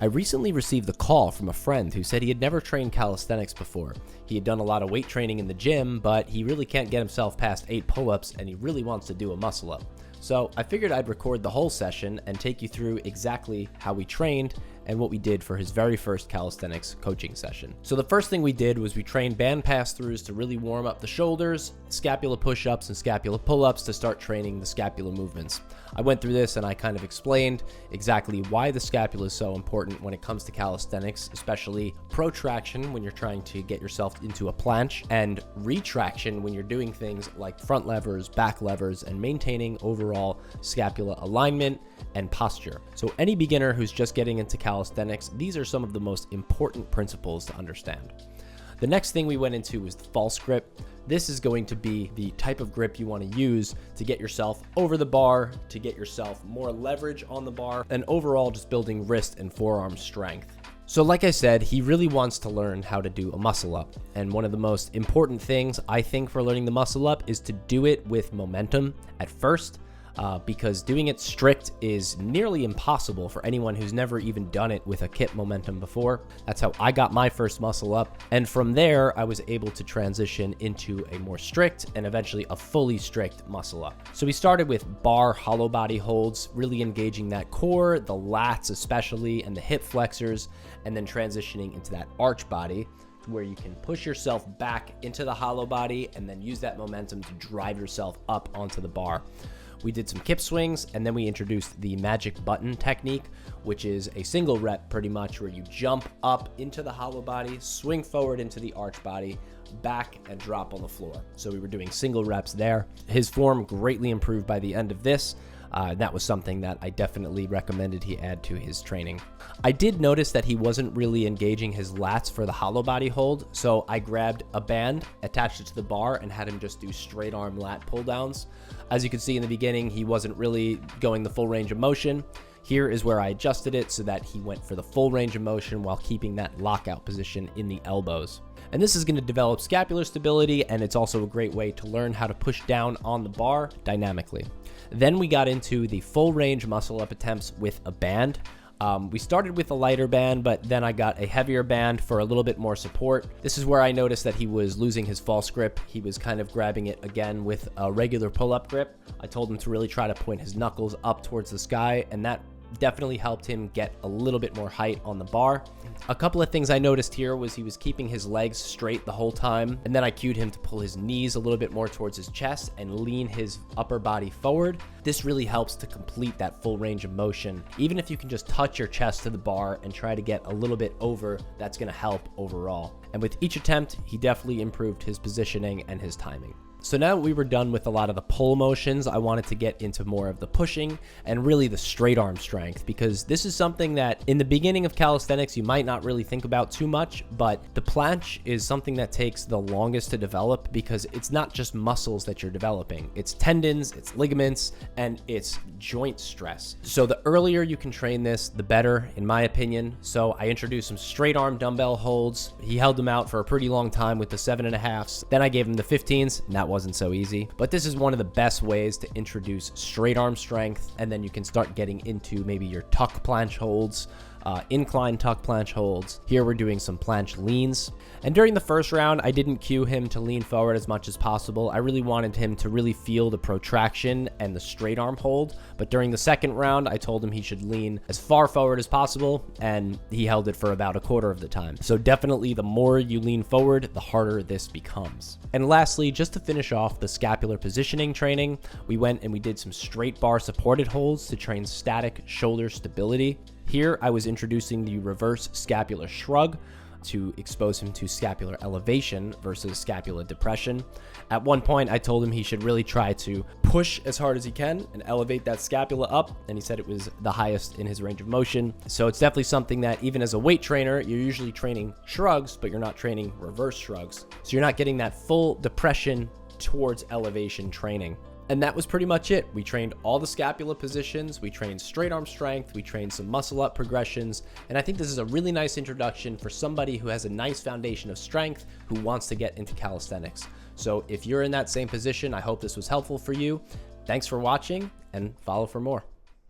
I recently received a call from a friend who said he had never trained calisthenics before. He had done a lot of weight training in the gym, but he really can't get himself past 8 pull-ups and he really wants to do a muscle up. So I figured I'd record the whole session and take you through exactly how we trained and what we did for his very first calisthenics coaching session. So the first thing we did was we trained band pass-throughs to really warm up the shoulders, scapula push-ups and scapula pull-ups to start training the scapula movements. I went through this and I kind of explained exactly why the scapula is so important when it comes to calisthenics, especially protraction when you're trying to get yourself into a planche, and retraction when you're doing things like front levers, back levers, and maintaining overall scapula alignment and posture. So any beginner who's just getting into calisthenics, these are some of the most important principles to understand. The next thing we went into was the false grip. This is going to be the type of grip you want to use to get yourself over the bar, to get yourself more leverage on the bar, and overall just building wrist and forearm strength. So like I said, he really wants to learn how to do a muscle up. And one of the most important things I think for learning the muscle up is to do it with momentum at first. Because doing it strict is nearly impossible for anyone who's never even done it with a kit momentum before. That's how I got my first muscle up. And from there, I was able to transition into a more strict and eventually a fully strict muscle up. So we started with bar hollow body holds, really engaging that core, the lats especially, and the hip flexors, and then transitioning into that arch body, where you can push yourself back into the hollow body and then use that momentum to drive yourself up onto the bar. We did some kip swings, and then we introduced the magic button technique, which is a single rep pretty much, where you jump up into the hollow body, swing forward into the arch body, back, and drop on the floor. So we were doing single reps there. His form greatly improved by the end of this. That was something that I definitely recommended he add to his training. I did notice that he wasn't really engaging his lats for the hollow body hold, so I grabbed a band, attached it to the bar, and had him just do straight arm lat pull downs. As you can see in the beginning, he wasn't really going the full range of motion. Here is where I adjusted it so that he went for the full range of motion while keeping that lockout position in the elbows. And this is going to develop scapular stability, and it's also a great way to learn how to push down on the bar dynamically. Then we got into the full range muscle up attempts with a band. We started with a lighter band, but then I got a heavier band for a little bit more support. This is where I noticed that he was losing his false grip. He was kind of grabbing it again with a regular pull-up grip. I told him to really try to point his knuckles up towards the sky, and that definitely helped him get a little bit more height on the bar. A couple of things I noticed here was he was keeping his legs straight the whole time, and then I cued him to pull his knees a little bit more towards his chest and lean his upper body forward. This really helps to complete that full range of motion. Even if you can just touch your chest to the bar and try to get a little bit over, that's going to help overall. And with each attempt, he definitely improved his positioning and his timing. So now we were done with a lot of the pull motions, I wanted to get into more of the pushing and really the straight arm strength, because this is something that in the beginning of calisthenics you might not really think about too much, but the planche is something that takes the longest to develop because it's not just muscles that you're developing. It's tendons, it's ligaments, and it's joint stress. So the earlier you can train this, the better, in my opinion. So I introduced some straight arm dumbbell holds. He held them out for a pretty long time with the 7.5s. Then I gave him the 15s, and that wasn't so easy. But this is one of the best ways to introduce straight arm strength, and then you can start getting into maybe your tuck planche holds, incline tuck planche holds. Here we're doing some planche leans. And during the first round, I didn't cue him to lean forward as much as possible. I really wanted him to really feel the protraction and the straight arm hold. But during the second round, I told him he should lean as far forward as possible, and he held it for about a quarter of the time. So definitely the more you lean forward, the harder this becomes. And lastly, just to finish off the scapular positioning training, we went and we did some straight bar supported holds to train static shoulder stability. Here, I was introducing the reverse scapular shrug to expose him to scapular elevation versus scapular depression. At one point, I told him he should really try to push as hard as he can and elevate that scapula up, and he said it was the highest in his range of motion. So it's definitely something that even as a weight trainer, you're usually training shrugs, but you're not training reverse shrugs. So you're not getting that full depression towards elevation training. And that was pretty much it. We trained all the scapula positions, we trained straight arm strength, we trained some muscle up progressions, and I think this is a really nice introduction for somebody who has a nice foundation of strength who wants to get into calisthenics. So if you're in that same position, I hope this was helpful for you. Thanks for watching, and follow for more.